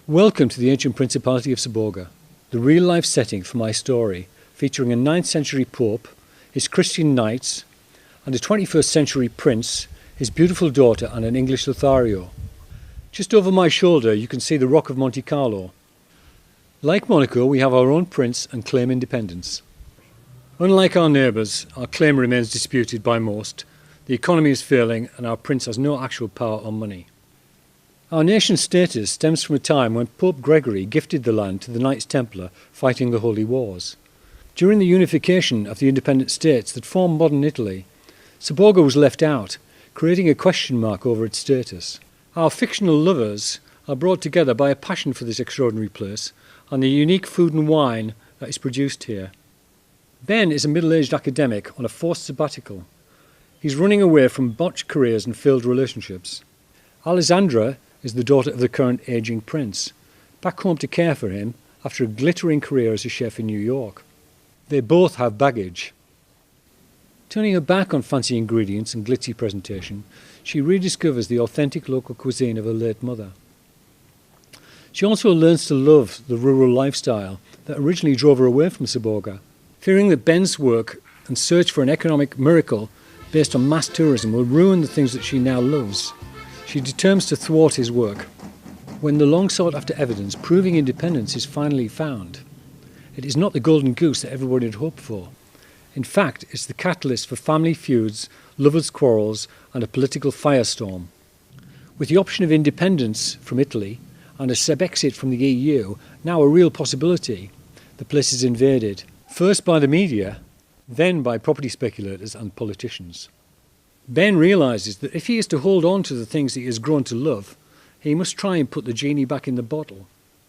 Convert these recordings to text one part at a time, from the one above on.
Welcome to the ancient Principality of Saborga, the real-life setting for my story, featuring a 9th century pope, his Christian knights, and a 21st century prince, his beautiful daughter and an English Lothario. Just over my shoulder you can see the Rock of Monte Carlo. Like Monaco, we have our own prince and claim independence. Unlike our neighbours, our claim remains disputed by most, the economy is failing and our prince has no actual power or money. Our nation's status stems from a time when Pope Gregory gifted the land to the Knights Templar fighting the Holy Wars. During the unification of the independent states that formed modern Italy, Saborga was left out, creating a question mark over its status. Our fictional lovers are brought together by a passion for this extraordinary place and the unique food and wine that is produced here. Ben is a middle-aged academic on a forced sabbatical. He's running away from botched careers and failed relationships. Alessandra is the daughter of the current ageing prince, back home to care for him after a glittering career as a chef in New York. They both have baggage. Turning her back on fancy ingredients and glitzy presentation, she rediscovers the authentic local cuisine of her late mother. She also learns to love the rural lifestyle that originally drove her away from Saborga. Fearing that Ben's work and search for an economic miracle based on mass tourism will ruin the things that she now loves, she determines to thwart his work. When the long sought after evidence proving independence is finally found, it is not the golden goose that everybody had hoped for. In fact, it's the catalyst for family feuds, lovers' quarrels and a political firestorm. With the option of independence from Italy and a sub-exit from the EU now a real possibility, the place is invaded, first by the media, then by property speculators and politicians. Ben realises that if he is to hold on to the things he has grown to love, he must try and put the genie back in the bottle.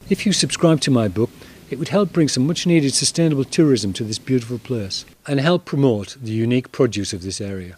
If you subscribe to my book, it would help bring some much needed sustainable tourism to this beautiful place and help promote the unique produce of this area.